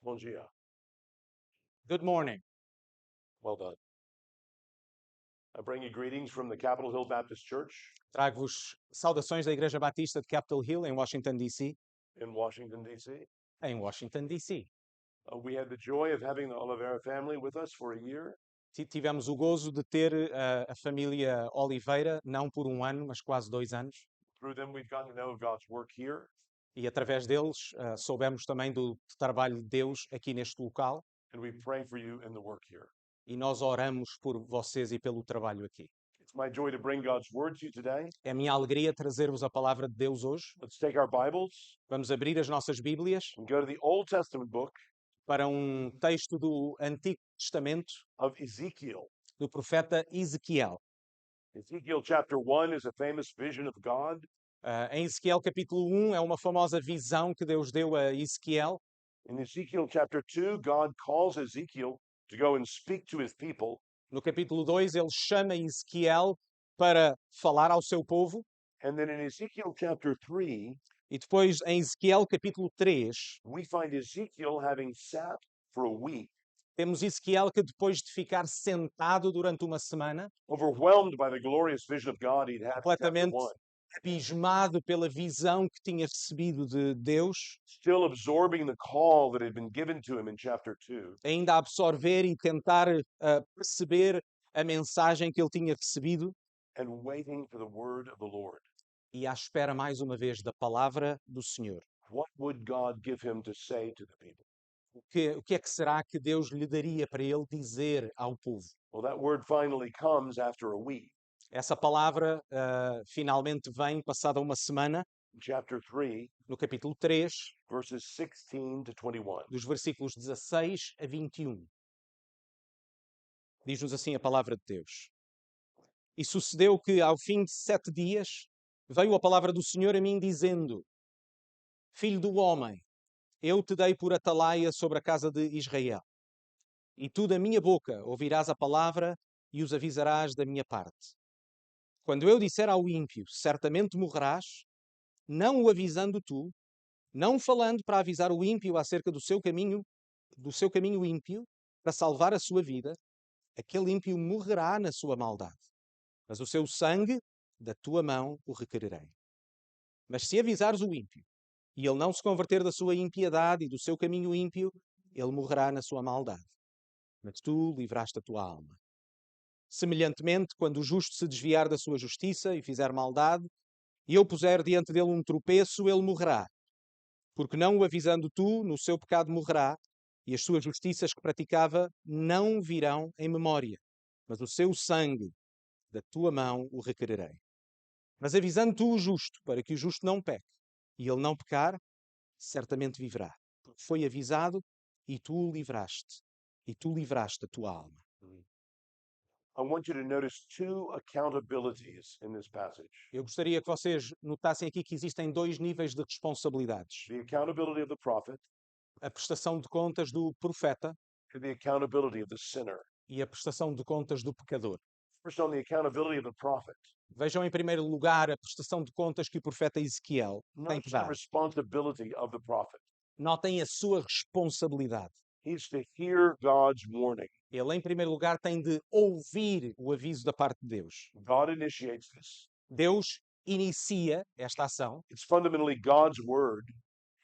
Bom dia. Good morning. Well done. I bring you greetings from the Capitol Hill Baptist Church Trago-vos saudações da Igreja Batista de Capitol Hill, em Washington, D.C. in Washington, D.C. Em Washington, D.C. We had the joy of having the Oliveira family with us for a year, Tivemos o gozo de ter a família Oliveira, não por um ano, mas quase 2 anos. Through them, we've gotten to know God's work here, E através deles soubemos também do trabalho de Deus aqui neste local. and we pray for you in the work here. E nós oramos por vocês e pelo trabalho aqui. It's my joy to bring God's word to you today. É minha alegria trazer-vos a palavra de Deus hoje. Let's take our Bibles Vamos abrir as nossas Bíblias and go to the Old Testament book para um texto do Antigo Testamento of Ezekiel. do profeta Ezequiel. Ezekiel chapter 1 is a famous vision of God. Em Ezequiel capítulo 1 é uma famosa visão que Deus deu a Ezequiel. In Ezekiel chapter 2, God calls Ezekiel to go and speak to his people. No capítulo 2 ele chama Ezequiel para falar ao seu povo. And then in Ezekiel chapter 3, E depois em Ezequiel capítulo 3 we find Ezekiel having sat for a week, temos Ezequiel que depois de ficar sentado durante uma semana, overwhelmed by the glorious vision of God he'd had in chapter completamente 1, abismado pela visão que tinha recebido de Deus, still absorbing the call that had been given to him in chapter 2. ainda a absorver e tentar perceber a mensagem que ele tinha recebido, And waiting for the word of the Lord. e à espera mais uma vez da palavra do Senhor. What would God give him to say to the people? O que é que será que Deus lhe daria para ele dizer ao povo? Well, that word finally comes after a week. Essa palavra finalmente vem passada uma semana, In chapter 3, no capítulo 3, verses 16 to 21. dos versículos 16 a 21. Diz-nos assim a palavra de Deus. E sucedeu que, ao fim de 7 dias, veio a palavra do Senhor a mim, dizendo: Filho do homem, eu te dei por atalaia sobre a casa de Israel. E tu da minha boca ouvirás a palavra e os avisarás da minha parte. Quando eu disser ao ímpio, certamente morrerás, não o avisando tu, não falando para avisar o ímpio acerca do seu caminho ímpio, para salvar a sua vida, aquele ímpio morrerá na sua maldade. Mas o seu sangue, da tua mão, o requererei. Mas se avisares o ímpio, e ele não se converter da sua impiedade e do seu caminho ímpio, ele morrerá na sua maldade. Mas tu livraste a tua alma. Semelhantemente, quando o justo se desviar da sua justiça e fizer maldade, e eu puser diante dele um tropeço, ele morrerá. Porque não o avisando tu, no seu pecado morrerá, e as suas justiças que praticava não virão em memória. Mas o seu sangue, da tua mão, o requererei. Mas avisando tu o justo, para que o justo não peque, e ele não pecar, certamente viverá. Porque foi avisado, e tu o livraste. E tu livraste a tua alma. I want you to notice two accountabilities in this passage. Eu gostaria que vocês notassem aqui que existem 2 níveis de responsabilidades. The accountability of the prophet A prestação de contas do profeta and the accountability of the sinner. e a prestação de contas do pecador. First, on the accountability of the prophet. Vejam em primeiro lugar a prestação de contas que o profeta Ezequiel tem que Notice the dar. responsibility of the prophet. Notem a sua responsabilidade. He's to hear God's warning. Ele, em primeiro lugar, tem de ouvir o aviso da parte de Deus. God initiates this. Deus inicia esta ação. It's fundamentally God's word.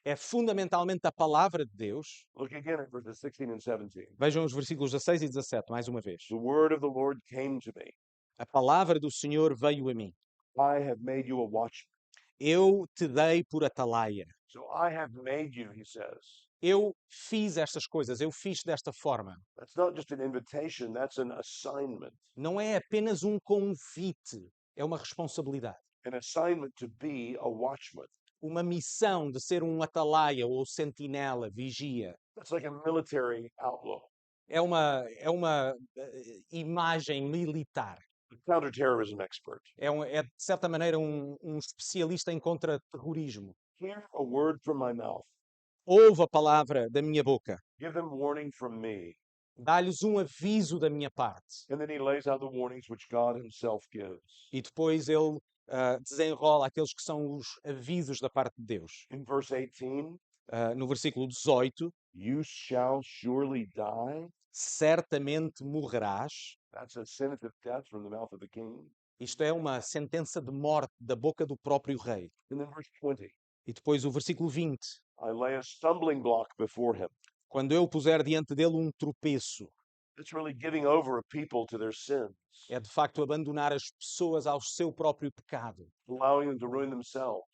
É fundamentalmente a palavra de Deus. Look again at verses 16 and 17. Vejam os versículos 16 e 17, mais uma vez. The word of the Lord came to me. A palavra do Senhor veio a mim. I have made you a watchman. Eu te dei por atalaia. So I have made you, he says. Eu fiz estas coisas, eu fiz desta forma. That's not just an invitation, that's an assignment. Não é apenas um convite, é uma responsabilidade. An assignment to be a watchman. Uma missão de ser um atalaia ou sentinela, vigia. That's like a military outlook. É uma imagem militar. A counterterrorism expert. É de certa maneira, um especialista em contra-terrorismo. Hear a word from my mouth. Ouve a palavra da minha boca. Give them warning from me. Dá-lhes um aviso da minha parte. And then he lays out the warnings which God himself gives. E depois ele desenrola aqueles que são os avisos da parte de Deus. In verse 18, No versículo 18, you shall surely die. certamente morrerás. That's a sentence of death from the mouth of the king. Isto é uma sentença de morte da boca do próprio rei. And then verse 20, E depois o versículo 20. I lay a stumbling block before him. Quando eu puser diante dele um tropeço, It's really giving over a people to their sins, é de facto abandonar as pessoas ao seu próprio pecado, allowing them to ruin themselves.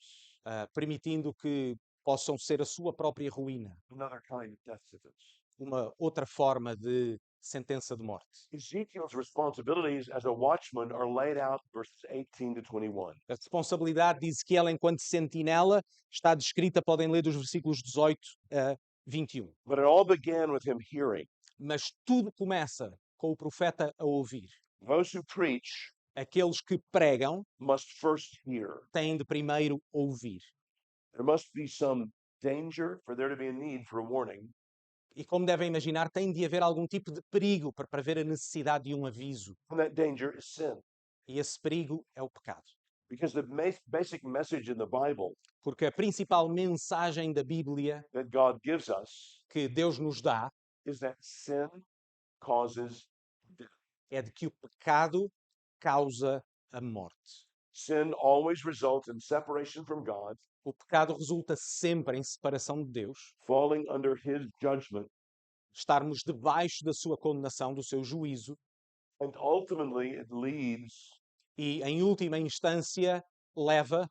permitindo que possam ser a sua própria ruína. Another kind of death sentence. Uma outra forma de sentença de morte. Ezekiel's responsibilities as a watchman are laid out verses 18 to 21. A responsabilidade de Ezequiel enquanto sentinela está descrita, podem ler dos versículos 18 a 21. But it all began with him hearing. Mas tudo começa com o profeta a ouvir. Those who preach Aqueles que pregam must first hear. têm de primeiro ouvir. There must be some danger for there to be a need for a warning. E como devem imaginar, tem de haver algum tipo de perigo para prever a necessidade de um aviso. And that danger is sin. E esse perigo é o pecado. Because the basic message in the Bible Porque a principal mensagem da Bíblia that God gives us que Deus nos dá is that sin causes death. é de que o pecado causa a morte. Sin always results in separation from God, O pecado resulta sempre em separação de Deus, falling under his judgment, estarmos debaixo da sua condenação, do seu juízo, and ultimately it leads e, em última instância, leva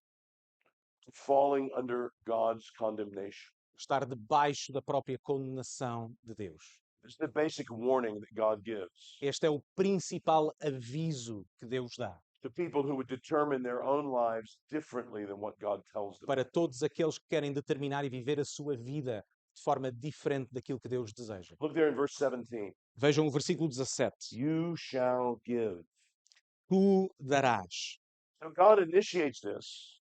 to falling under God's condemnation. a estar debaixo da própria condenação de Deus. This is the basic warning that God gives Este é o principal aviso que Deus dá to people who would determine their own lives differently than what God tells them. para todos aqueles que querem determinar e viver a sua vida de forma diferente daquilo que Deus deseja. Look there in verse 17. Vejam o versículo 17. You shall give. Tu darás. So God initiates this,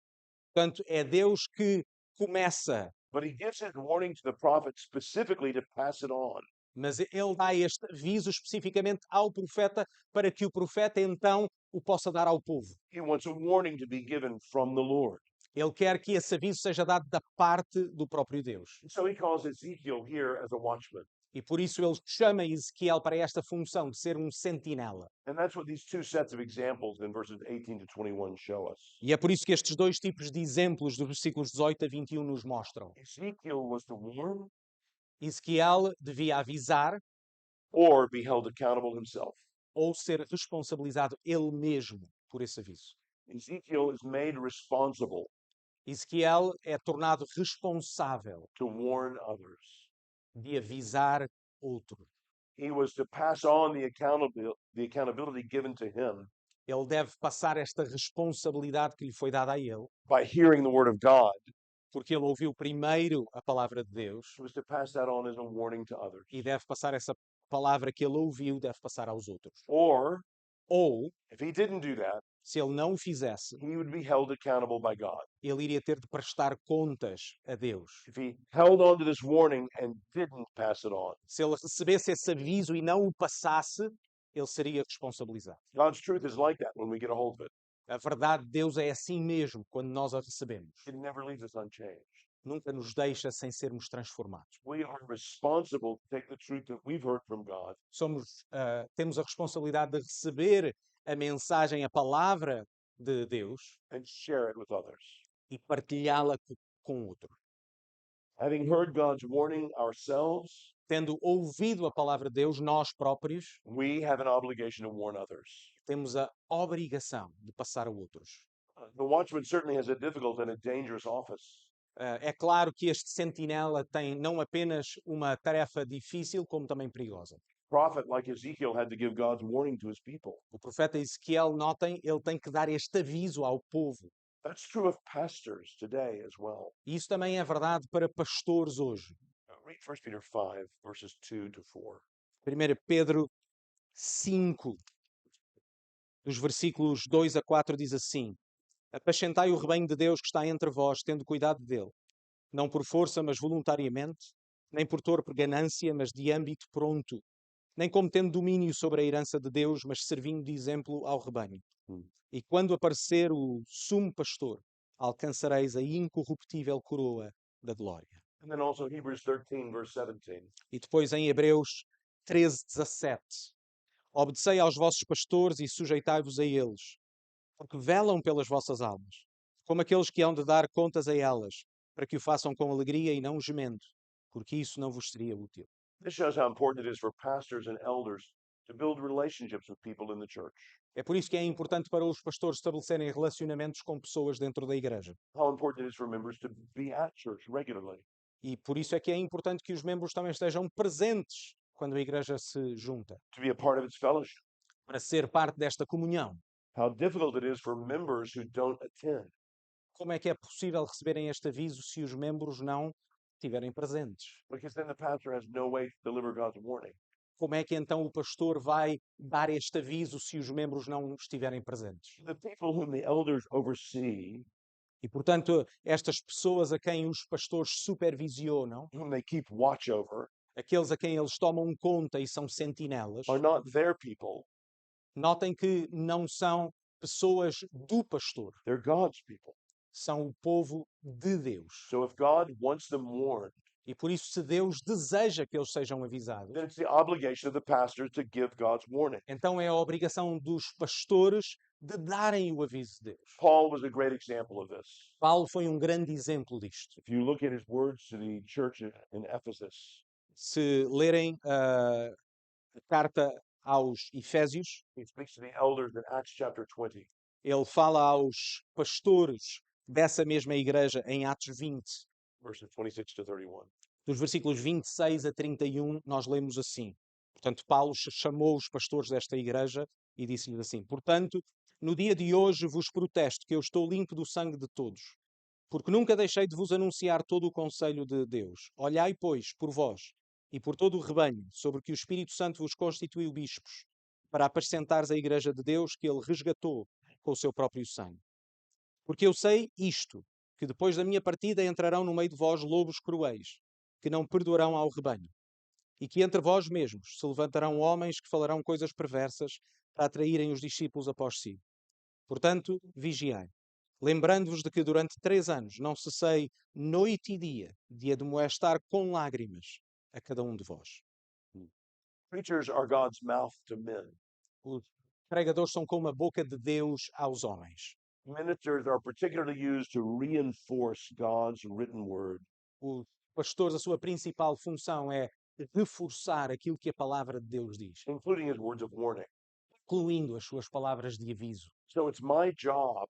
Portanto, é Deus que começa, but he gives his warning to the prophet specifically to pass it on. mas ele dá este aviso especificamente ao profeta para que o profeta então o possa dar ao povo. He wants a warning to be given from the Lord. Ele quer que esse aviso seja dado da parte do próprio Deus. And so he calls Ezekiel here as a watchman. E por isso ele chama Ezequiel para esta função de ser um sentinela. And that's what these two sets of examples in verses 18 to 21 show us. E é por isso que estes dois tipos de exemplos dos versículos 18 a 21 nos mostram. Ezekiel was to warn Ezequiel devia avisar or be held accountable himself. ou ser responsabilizado ele mesmo por esse aviso. Ezekiel is made responsible Ezequiel é tornado responsável to warn others. de avisar outro. He was to pass on the accountability given to him Ele deve passar esta responsabilidade que lhe foi dada a ele, by hearing the word of God. porque ele ouviu primeiro a palavra de Deus He was to pass that on as a warning to others. e deve passar essa palavra que ele ouviu, deve passar aos outros. Or, Ou, if he didn't do that, se ele não o fizesse, he would be held accountable by God. ele iria ter de prestar contas a Deus. If he held on to this warning and didn't pass it on, Se ele recebesse esse aviso e não o passasse, ele seria responsabilizado. God's truth is like that when we get a hold of it. A verdade de Deus é assim mesmo quando nós a recebemos. It never leaves us unchanged. Nunca nos deixa sem sermos transformados. We are responsible to take the truth that we've heard from God Temos a responsabilidade de receber a mensagem, a palavra de Deus and share it with others. e partilhá-la com outro. Having heard God's warning ourselves, Tendo ouvido a palavra de Deus, nós próprios we have an obligation to warn others. temos a obrigação de passar a outros. The watchman certainly has a difficult and a dangerous office. É claro que este sentinela tem não apenas uma tarefa difícil, como também perigosa. Prophet like Ezekiel had to give God's warning to his people. O profeta Ezequiel, notem, ele tem que dar este aviso ao povo. That's true of pastors today as well. E isso também é verdade para pastores hoje. Read 1 Peter 5, verses 2 to 4. 1 Pedro 5, dos versículos 2 a 4, diz assim: Apacentai o rebanho de Deus que está entre vós, tendo cuidado dele, não por força, mas voluntariamente, nem por torpe ganância, mas de âmbito pronto, nem como tendo domínio sobre a herança de Deus, mas servindo de exemplo ao rebanho. E quando aparecer o sumo pastor, alcançareis a incorruptível coroa da glória. And then also Hebrews 13, verse 17. E depois em Hebreus 13:17. Obedecei aos vossos pastores e sujeitai-vos a eles, porque velam pelas vossas almas, como aqueles que hão de dar contas a elas, para que o façam com alegria e não gemendo, porque isso não vos seria útil. This shows how important it is for pastors and elders to build relationships with people in the church. É por isso que é importante para os pastores estabelecerem relacionamentos com pessoas dentro da igreja. How important it is for members to be at church regularly. E por isso é que é importante que os membros também estejam presentes quando a igreja se junta, To be a part of its fellowship. para ser parte desta comunhão. How difficult it is for members who don't attend. Como é que é possível receberem este aviso se os membros não estiverem presentes? Because then the pastor has no way to deliver God's warning. Como é que então o pastor vai dar este aviso se os membros não estiverem presentes? The people whom the elders oversee, E, portanto, estas pessoas a quem os pastores supervisionam, whom they keep watch over, aqueles a quem eles tomam conta e são sentinelas, are not their people, notem que não são pessoas do pastor, they're God's people. são o povo de Deus. So if God wants them warned, E por isso, se Deus deseja que eles sejam avisados, then it's the obligation of the pastor to give God's warning. então é a obrigação dos pastores de darem o aviso de Deus. Paul was a great example of this. Paulo foi um grande exemplo disto. If you look at his words to the church in Ephesus, Se lerem a carta aos Efésios, he speaks to the elders in Acts chapter 20. ele fala aos pastores dessa mesma igreja em Atos 20, Verses 26 to 31. dos versículos 26 a 31, nós lemos assim. Portanto, Paulo chamou os pastores desta igreja e disse-lhes assim: Portanto, no dia de hoje vos protesto que eu estou limpo do sangue de todos, porque nunca deixei de vos anunciar todo o conselho de Deus. Olhai, pois, por vós e por todo o rebanho, sobre que o Espírito Santo vos constituiu bispos, para apacentares a igreja de Deus que ele resgatou com o seu próprio sangue. Porque eu sei isto, que depois da minha partida entrarão no meio de vós lobos cruéis, que não perdoarão ao rebanho. E que entre vós mesmos se levantarão homens que falarão coisas perversas para atraírem os discípulos após si. Portanto, vigiai, lembrando-vos de que durante 3 anos não cessei noite e dia de admoestar com lágrimas a cada um de vós. Preachers are God's mouth to men. Os pregadores são como a boca de Deus aos homens. Ministers are particularly used to reinforce God's written word. Os pastores, a sua principal função é reforçar aquilo que a palavra de Deus diz, including his words of warning. incluindo as suas palavras de aviso. So it's my job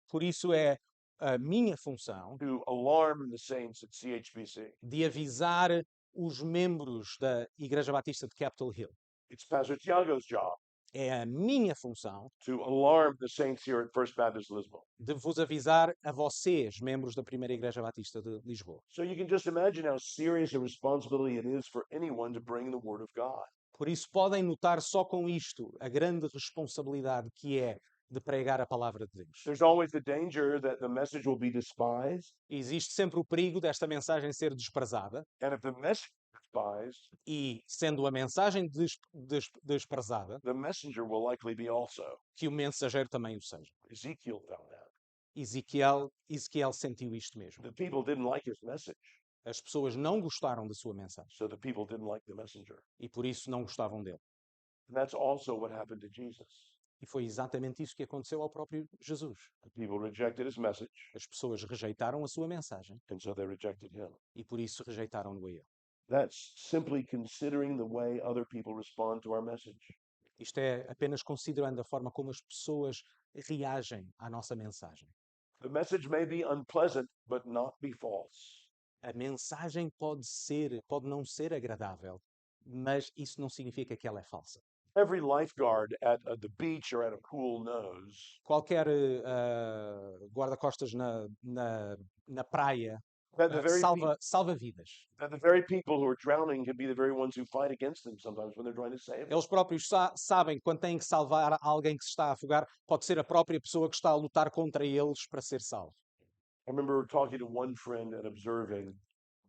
Por isso é a minha função to alarm the saints at CHBC. de avisar os membros da Igreja Batista de Capitol Hill. It's Pastor Tiago's job É a minha função to alarm the saints here at First Baptist Lisbon. de vos avisar a vocês, membros da Primeira Igreja Batista de Lisboa. So you can just imagine how serious a responsibility it is for anyone to bring the word of God. Por isso podem notar só com isto a grande responsabilidade que é de pregar a palavra de Deus. There's always the danger that the message will be despised, Existe sempre o perigo desta mensagem ser desprezada, and if the message is despised, e sendo a mensagem desprezada, the messenger will likely be also. que o mensageiro também o seja. Ezekiel found that. Ezequiel sentiu isto mesmo. The people didn't like his message, As pessoas não gostaram da sua mensagem so the people didn't like the messenger. e por isso não gostavam dele. And that's also what happened to Jesus. E foi exatamente isso que aconteceu ao próprio Jesus. The people rejected his message, As pessoas rejeitaram a sua mensagem and so they rejected him. e por isso rejeitaram-no a ele. That's simply considering the way other people respond to our message. Isto é apenas considerando a forma como as pessoas reagem à nossa mensagem. The message may be unpleasant, but not be false. A mensagem pode não ser agradável, mas isso não significa que ela é falsa. Every lifeguard at the beach or at a pool knows Qualquer guarda-costas na praia that the very salva vidas. that the very people who are drowning can be the very ones who fight against them sometimes when they're trying to save them. Eles próprios sabem que quando têm que salvar alguém que se está a afogar, pode ser a própria pessoa que está a lutar contra eles para ser salvo. I remember talking to one friend and observing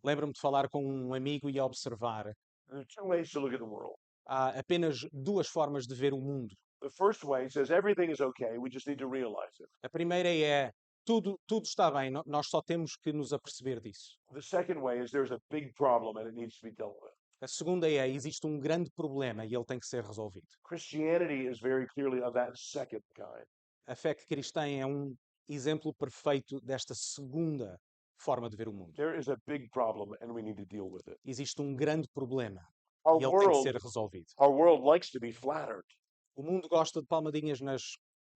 Lembro-me de falar com um amigo e observar. there are two ways to look at the world. Há apenas 2 formas de ver o mundo. The first way says everything is okay, we just need to realize it. A primeira é tudo está bem, nós só temos que nos aperceber disso. The second way is there's a big problem and it needs to be dealt with. A segunda existe um grande problema e ele tem que ser resolvido. Christianity is very clearly of that second kind. A fé cristã é um exemplo perfeito desta segunda forma de ver o mundo. There is a big problem and we need to deal with it. Existe um grande problema Our e ele tem que world, ser resolvido. our world likes to be flattered. O mundo gosta de palmadinhas nas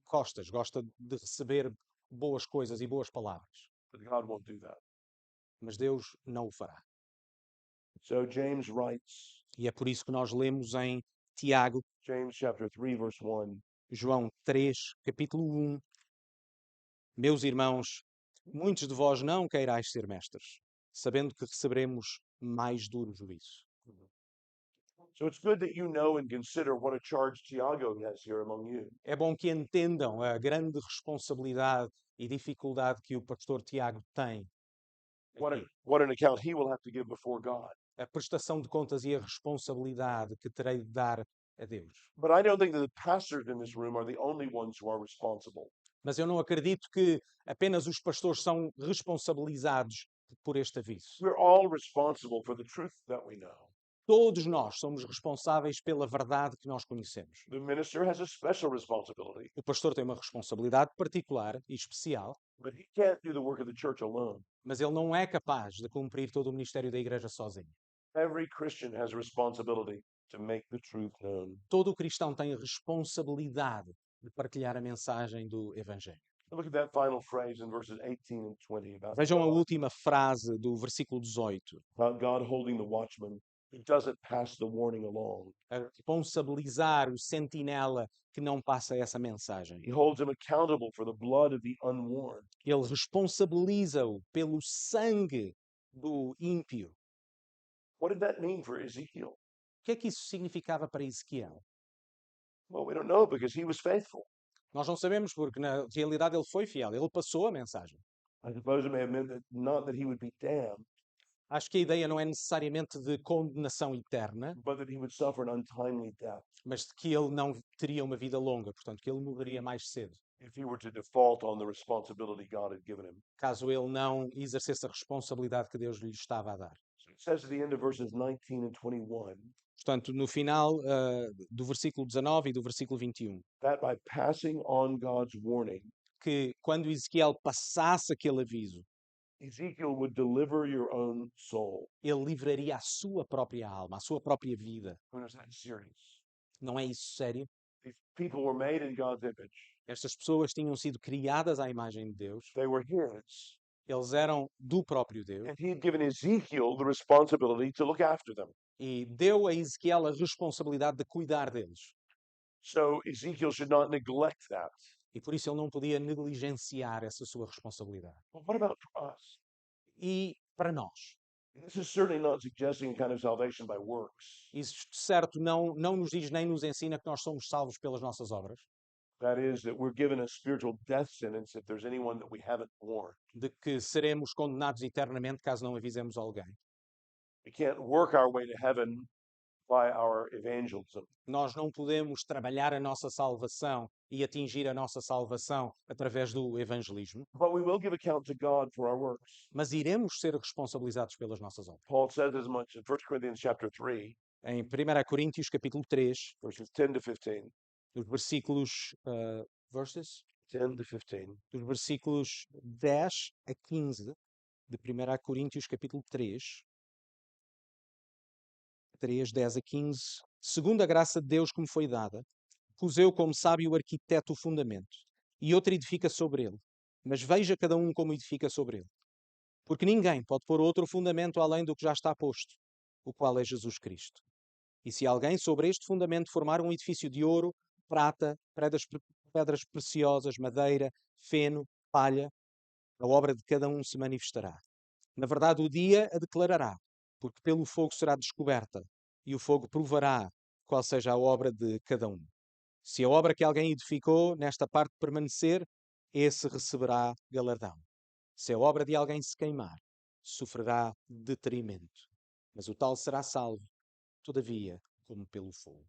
costas, gosta de receber boas coisas e boas palavras, But God won't do that. mas Deus não o fará. So James writes, E é por isso que nós lemos em Tiago, James chapter 3, verse 1, João 3, capítulo 1. Meus irmãos, muitos de vós não queirais ser mestres, sabendo que receberemos mais duro juízo. so it's good that you know and consider what a charge Tiago has here among you. É bom que entendam a grande responsabilidade e dificuldade que o pastor Tiago tem. aqui. What an account he will have to give before God. A prestação de contas e a responsabilidade que terei de dar a Deus. But I don't think that the pastors in this room are the only ones who are responsible. Mas eu não acredito que apenas os pastores são responsabilizados por este aviso. We're all responsible for the truth that we know. Todos nós somos responsáveis pela verdade que nós conhecemos. The minister has a special responsibility, O pastor tem uma responsabilidade particular e especial, but he can't do the work of the church alone. mas ele não é capaz de cumprir todo o ministério da igreja sozinho. Every Christian has a responsibility to make the truth known. Todo o cristão tem a responsabilidade de partilhar a mensagem do Evangelho. Look at that final phrase in verses 18 and 20 Vejam a última frase do versículo 18. about God holding the watchman who doesn't pass the warning along. A responsabilizar o sentinela que não passa essa mensagem. He holds him accountable for the blood of the unwarned. Ele responsabiliza-o pelo sangue do ímpio. What did that mean for Ezekiel? O que é que isso significava para Ezequiel? Well, we don't know because he was faithful. Nós não sabemos porque na realidade ele foi fiel, ele passou a mensagem. I suppose it may have meant that not that he would be damned, Acho que a ideia não é necessariamente de condenação eterna, but that he would suffer an untimely death mas de que ele não teria uma vida longa, portanto, que ele morreria mais cedo, if he were to default on the responsibility God had given him. caso ele não exercesse a responsabilidade que Deus lhe estava a dar. So it says at the end of verses 19 and 21 Portanto, no final do versículo 19 e do versículo 21, that by passing on God's warning, que quando Ezequiel passasse aquele aviso, Ezekiel would deliver your own soul. ele livraria a sua própria alma, a sua própria vida. When is that serious? Não é isso sério? These people were made in God's image. Estas pessoas tinham sido criadas à imagem de Deus, They were his. eles eram do próprio Deus, And he had given Ezekiel the responsibility to look after them. e deu a Ezequiel a responsabilidade de cuidar deles. So Ezekiel should not neglect that. E por isso ele não podia negligenciar essa sua responsabilidade. But what about for us? E para nós, This is certainly not suggesting a kind of salvation by works. isso certo não nos diz nem nos ensina que nós somos salvos pelas nossas obras, That is, that we're given a spiritual death sentence if there's anyone that we haven't warned. de que seremos condenados eternamente caso não avisemos alguém. We can't work our way to heaven by our evangelism. Nós não podemos trabalhar a nossa salvação e atingir a nossa salvação através do evangelismo, But we will give account to God for our works. mas iremos ser responsabilizados pelas nossas obras. Paul says as much in 1 Corinthians chapter 3, Em 1 Coríntios capítulo 3, verses 10 to 15. dos versículos verses, 10 to 15. dos versículos 10 a 15 de 1 Coríntios capítulo 3, 10 a 15, segundo a graça de Deus que me foi dada, pus eu como sábio arquiteto o fundamento, e outro edifica sobre ele, mas veja cada um como edifica sobre ele. Porque ninguém pode pôr outro fundamento além do que já está posto, o qual é Jesus Cristo. E se alguém sobre este fundamento formar um edifício de ouro, prata, pedras preciosas, madeira, feno, palha, a obra de cada um se manifestará. Na verdade, o dia a declarará, porque pelo fogo será descoberta, e o fogo provará qual seja a obra de cada um. Se a obra que alguém edificou nesta parte permanecer, esse receberá galardão. Se a obra de alguém se queimar, sofrerá detrimento. Mas o tal será salvo, todavia, como pelo fogo.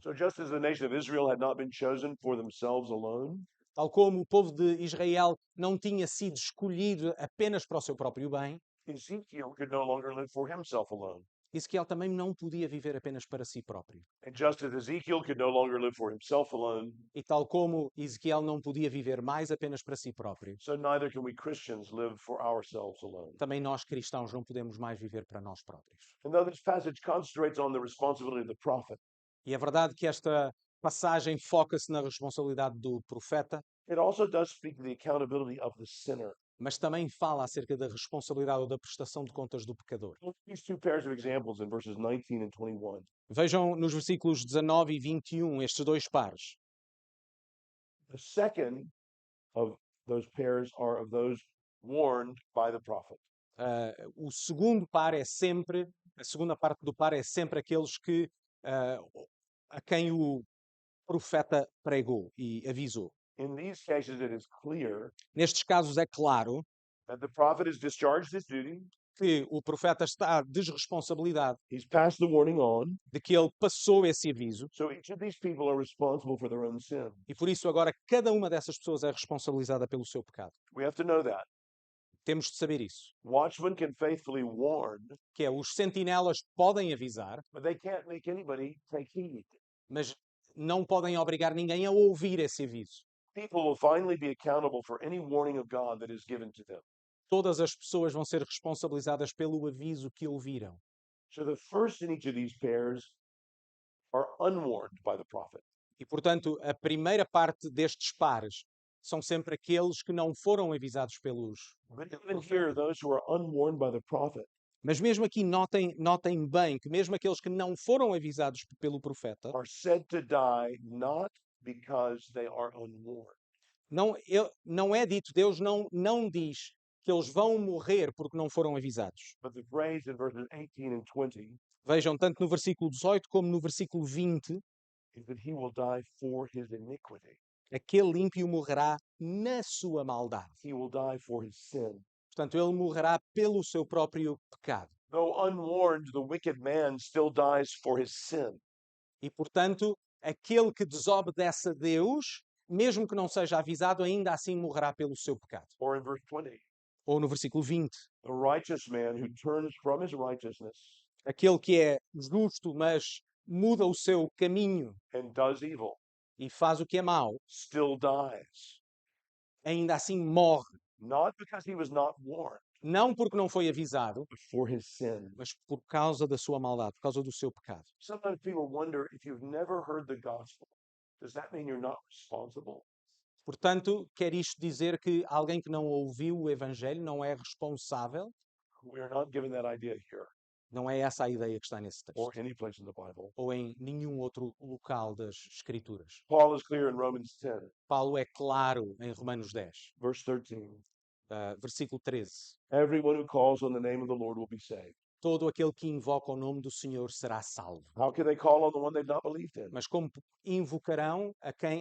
So just as the nation of Israel had not been chosen for themselves alone, Tal como o povo de Israel não tinha sido escolhido apenas para o seu próprio bem, Ezekiel could no longer live for himself alone. Ezequiel também não podia viver apenas para si próprio. And just as Ezekiel could no longer live for himself alone, E tal como Ezequiel não podia viver mais apenas para si próprio, so neither can we Christians live for ourselves alone. também nós cristãos não podemos mais viver para nós próprios. And though this passage concentrates on the responsibility of the prophet, E é verdade que esta passagem foca-se na responsabilidade do profeta, it also does speak to the accountability of the sinner. mas também fala acerca da responsabilidade ou da prestação de contas do pecador. Look at these two pairs of examples in verses 19 and 21. Vejam nos versículos 19 e 21 estes dois pares. The second of those pairs are of those warned by the prophet. O segundo par é sempre, a segunda parte do par é sempre aqueles que a quem o profeta pregou e avisou. In these cases, it is clear Nestes casos é claro that the prophet has discharged his duty. que o profeta está desresponsabilidade, He's passed the warning on. de que ele passou esse aviso So each of these people are responsible for their own sin. e por isso agora cada uma dessas pessoas é responsabilizada pelo seu pecado. We have to know that. Temos de saber isso, Watchmen can faithfully warn, que é os sentinelas podem avisar, but they can't make anybody take heed. mas não podem obrigar ninguém a ouvir esse aviso. People will finally be accountable for any warning of God that is given to them. Todas as pessoas vão ser responsabilizadas pelo aviso que ouviram. So the first in each of these pairs are unwarned by the prophet. E, portanto, a primeira parte destes pares são sempre aqueles que não foram avisados pelos. But even here, those who are unwarned by the prophet Mas mesmo aqui notem bem que mesmo aqueles que não foram avisados pelo profeta, are said to die not because they are unwarned. não é dito, Deus não diz que eles vão morrer porque não foram avisados. But the phrase in verses 18 and 20 Vejam, tanto no versículo 18 como no versículo 20, is that he will die for his iniquity. aquele ímpio morrerá na sua maldade. He will die for his sin. Portanto, ele morrerá pelo seu próprio pecado. Though unwarned, the wicked man still dies for his sin. E, portanto, aquele que desobedece a Deus, mesmo que não seja avisado, ainda assim morrerá pelo seu pecado. Or in verse 20, Ou no versículo 20, the righteous man who turns from his righteousness aquele que é justo, mas muda o seu caminho and does evil e faz o que é mau, still dies. ainda assim morre. Not because he was not warned, Não porque não foi avisado, but for his sin. mas por causa da sua maldade, por causa do seu pecado. Sometimes people wonder if you've never heard the gospel, does that mean you're not responsible? Portanto, quer isto dizer que alguém que não ouviu o Evangelho não é responsável? We are not given that idea here Não é essa a ideia que está nesse or texto. any place in the Bible. Ou em nenhum outro local das Escrituras. Paul is clear in Romans 10, Paulo é claro em Romanos 10, verse 13. versículo 13. Everyone who calls on the name of the Lord will be saved. Todo aquele que invoca o nome do Senhor será salvo. How can they call on the one they've not believed in? Mas como invocarão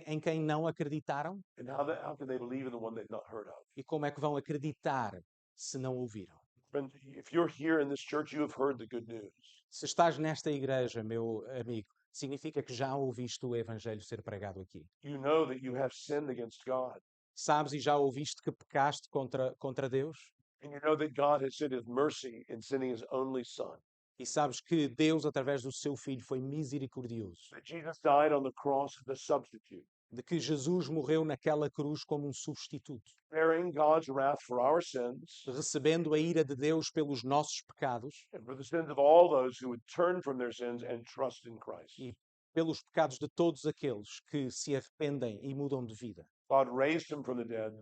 em quem não acreditaram? And how can they believe in the one they've not heard of? E como é que vão acreditar se não ouviram? Friend, if you're here in this church, you have heard the good news. Se estás nesta igreja, meu amigo, significa que já ouviste o Evangelho ser pregado aqui. You know that you have sinned against God. Sabes e já ouviste que pecaste contra Deus? And you know that God has sent his mercy in sending his only son. E sabes que Deus, através do seu Filho, foi misericordioso. That Jesus died on the cross as a substitute, De que Jesus morreu naquela cruz como um substituto, bearing God's wrath for our sins recebendo a ira de Deus pelos nossos pecados and for the sins of all those who would turn from their sins and trust in Christ. e pelos pecados de todos aqueles que se arrependem e mudam de vida. God raised him from the dead,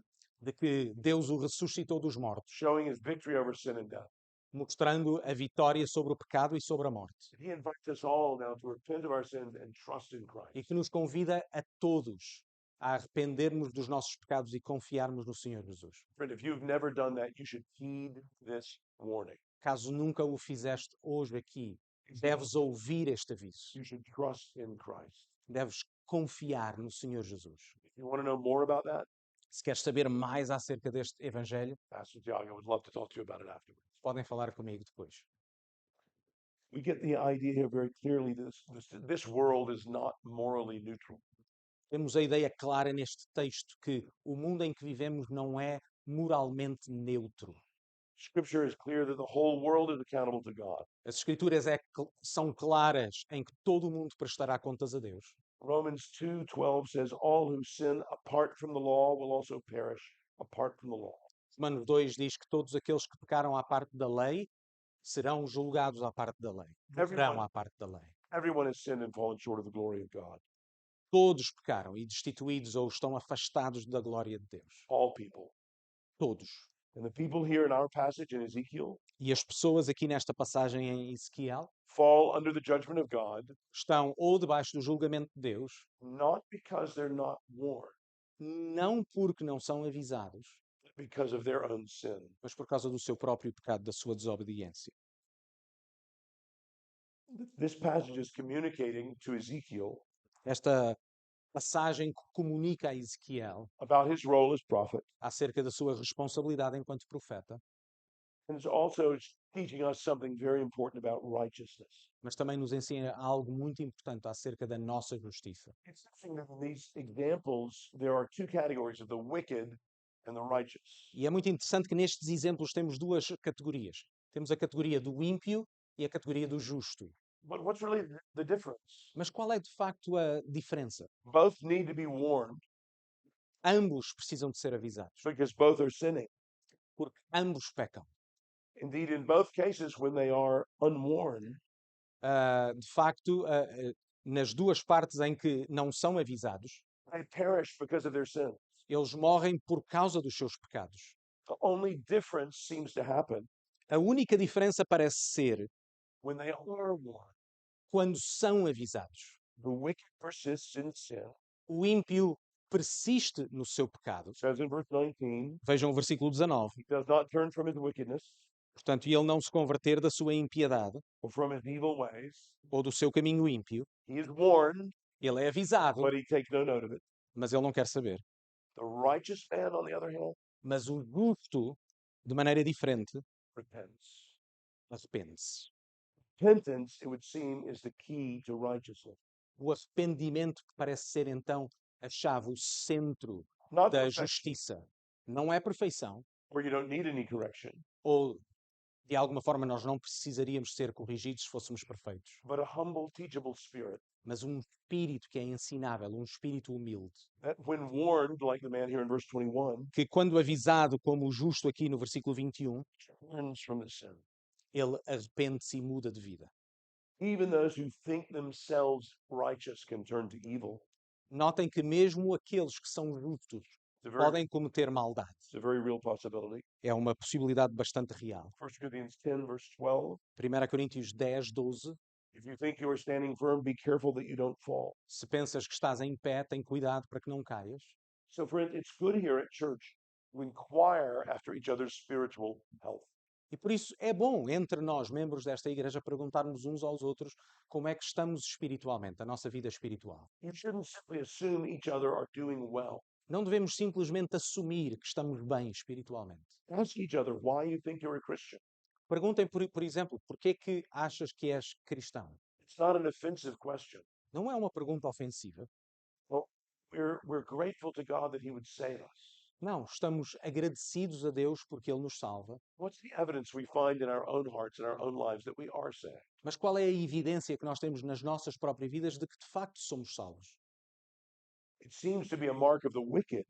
De que Deus o ressuscitou dos mortos, showing his victory over sin and death. mostrando a vitória sobre o pecado e sobre a morte. He invites us all now to repent of our sins and trust in Christ. E que nos convida a todos a arrependermos dos nossos pecados e confiarmos no Senhor Jesus. Friend, if you've never done that, you should heed this warning. Caso nunca o fizeste hoje aqui, deves ouvir este aviso. You should trust in Christ. Deves confiar no Senhor Jesus. If you want to know more about that, Se queres saber mais acerca deste Evangelho, Pastor Tiago would love to talk to you about it afterwards. podem falar comigo depois. We get the idea here very clearly this world is not morally neutral. Temos a ideia clara neste texto que o mundo em que vivemos não é moralmente neutro. Scripture is clear that the whole world is accountable to God. As Escrituras são claras em que todo o mundo prestará contas a Deus. Romans 2:12 says, all who sin apart from the law will also perish apart from the law. Romanos 2 diz que todos aqueles que pecaram à parte da lei serão julgados à parte da lei. Morrerão à parte da lei. Everyone has sinned and fallen short of the glory of God. Todos pecaram e destituídos ou estão afastados da glória de Deus. All people. Todos. And the people here in our passage in Ezekiel E as pessoas aqui nesta passagem em Ezequiel fall under the judgment of God, estão ou debaixo do julgamento de Deus, not because they're not warned, não porque não são avisados, but because of their own sin. mas por causa do seu próprio pecado, da sua desobediência. This passage is communicating to Ezekiel Esta passagem comunica a Ezequiel about his role as prophet, acerca da sua responsabilidade enquanto profeta, and it's also teaching us something very important about righteousness. mas também nos ensina algo muito importante acerca da nossa justiça. It's interesting that in these examples there are two categories of the wicked and the righteous. E é muito interessante que nestes exemplos temos duas categorias. Temos a categoria do ímpio e a categoria do justo. But what's really the difference? Mas qual é de facto a diferença? Both need to be warned Ambos precisam de ser avisados, because both are sinning. porque ambos pecam. Indeed, in both cases, when they are unwarned, De facto, nas duas partes em que não são avisados, they perish because of their sins. eles morrem por causa dos seus pecados. The only difference seems to happen A única diferença parece ser when they are warned. quando são avisados. The wicked persists in sin. O ímpio persiste no seu pecado. It says in verse 19, Vejam o versículo 19. he does not turn from his wickedness Portanto, e ele não se converter da sua impiedade or from his evil ways. ou do seu caminho ímpio. He is warned, Ele é avisado, but he takes no note of it. mas ele não quer saber. The righteous man, on the other hand, Mas o justo, de maneira diferente, repents. arrepende-se. Repentance, it would seem, is the key to righteousness. O arrependimento que parece ser então a chave, o centro Not da perfection, justiça. Não é perfeição, where you don't need any correction, ou de alguma forma nós não precisaríamos ser corrigidos se fôssemos perfeitos, but a humble, teachable spirit mas um espírito que é ensinável, um espírito humilde, that, when warned, like the man here in verse 21, que quando avisado como o justo aqui no versículo 21, turns from his sin. ele arrepende-se e muda de vida. Even those who think themselves righteous can turn to evil. Notem que mesmo aqueles que são justos It's a very, podem cometer maldade. it's a very real possibility. É uma possibilidade bastante real. 1 Corinthians 10, verse 12. 1 Coríntios 10, 12. If you think you are standing firm, be careful that you don't fall. Se pensas que estás em pé, tem cuidado para que não caias. So, friends, it's good here at church to inquire after each other's spiritual health. E por isso é bom, entre nós, membros desta igreja, perguntarmos uns aos outros como é que estamos espiritualmente, a nossa vida espiritual. You shouldn't simply assume each other are doing well. Não devemos simplesmente assumir que estamos bem espiritualmente. Ask each other why you think you're a Christian. Perguntem, por exemplo, porquê é que achas que és cristão? It's not an offensive question. Não é uma pergunta ofensiva. Well, we're grateful to God that He would save us. Não, estamos agradecidos a Deus porque Ele nos salva. What's the evidence we find in our own hearts and our own lives that we are saved? Mas qual é a evidência que nós temos nas nossas próprias vidas de que de facto somos salvos? It seems to be a mark of the wicked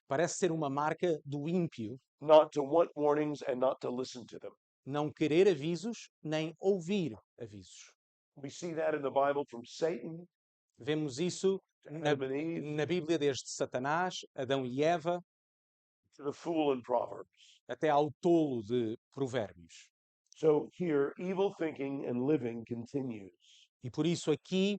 Parece ser uma marca do ímpio not to want warnings and not to listen to them. não querer avisos nem ouvir avisos. We see that in the Bible from Satan Vemos isso to Adam and Eve na Bíblia desde Satanás, Adão e Eva, to the fool in Proverbs. até ao tolo de Provérbios. So here, evil thinking and living continues. E por isso aqui,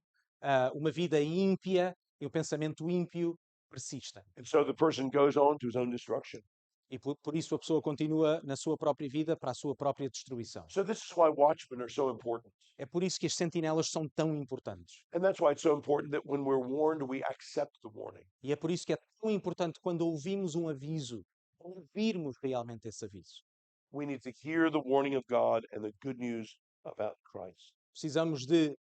uma vida ímpia e um pensamento ímpio persistem. And so the person goes on to his own destruction. E por isso a pessoa continua na sua própria vida para a sua própria destruição. So this is why watchmen are so important. É por isso que as sentinelas são tão importantes. And that's why it's so important that when we're warned, we accept the warning. E é por isso que é tão importante quando ouvimos um aviso, ouvirmos realmente esse aviso. We need to hear the warning of God and the good news about Christ. Precisamos de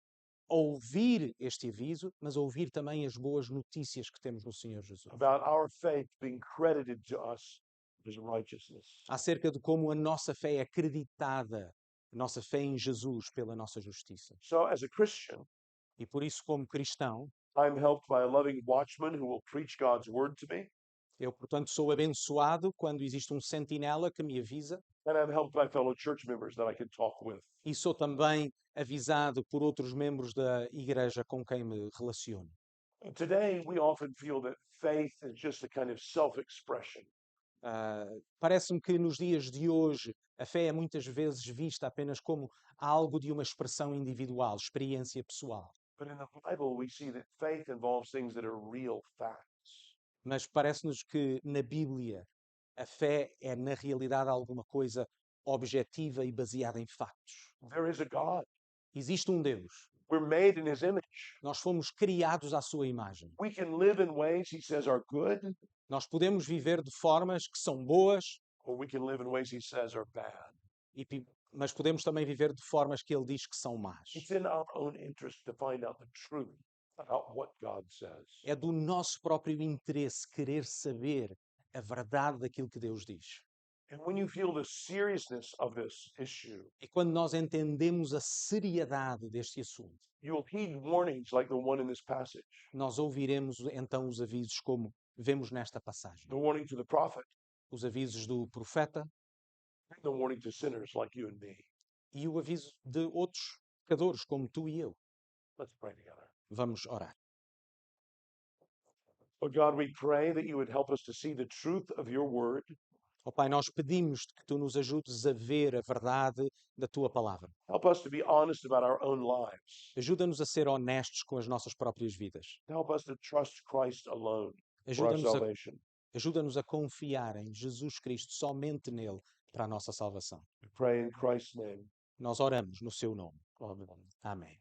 ouvir este aviso, mas ouvir também as boas notícias que temos no Senhor Jesus. about our faith being credited to us as righteousness. Acerca de como a nossa fé é acreditada, a nossa fé em Jesus pela nossa justiça. So, as a Christian, E por isso, como cristão, I'm helped by a loving watchman who will preach God's word to me, eu, portanto, sou abençoado quando existe um sentinela que me avisa and I'm helped by fellow church members that I can talk with. e sou também avisado por outros membros da igreja com quem me relaciono. Today, we often feel that faith is just a kind of self-expression. Parece-me que nos dias de hoje a fé é muitas vezes vista apenas como algo de uma expressão individual, experiência pessoal. But in the Bible, we see that faith involves things that are real facts. Mas parece-nos que na Bíblia a fé é na realidade alguma coisa objetiva e baseada em factos. There is a God. Existe um Deus. We're made in his image. Nós fomos criados à sua imagem. We can live in ways he says are good, Nós podemos viver de formas que são boas, or we can live in ways he says are bad. mas podemos também viver de formas que ele diz que são más. It's in our own interest to find out the truth about what God says. É do nosso próprio interesse querer saber a verdade daquilo que Deus diz. And when you feel the seriousness of this issue, E quando nós entendemos a seriedade deste assunto, you'll heed warnings like the one in this passage. nós ouviremos então os avisos como vemos nesta passagem. The warning to the prophet, Os avisos do profeta and the warning to sinners like you and me. e o aviso de outros pecadores como tu e eu. Let's pray together. Vamos orar. Oh God, we pray that you would help us to see the truth of your word. Ó Pai, nós pedimos-te que tu nos ajudes a ver a verdade da tua palavra. Help us to be honest about our own lives. Ajuda-nos a ser honestos com as nossas próprias vidas. Help us to trust Christ alone for our Ajuda-nos a, salvation. ajuda-nos a confiar em Jesus Cristo, somente nele, para a nossa salvação. We pray in Christ's name. Nós oramos no seu nome. Amen. Amém.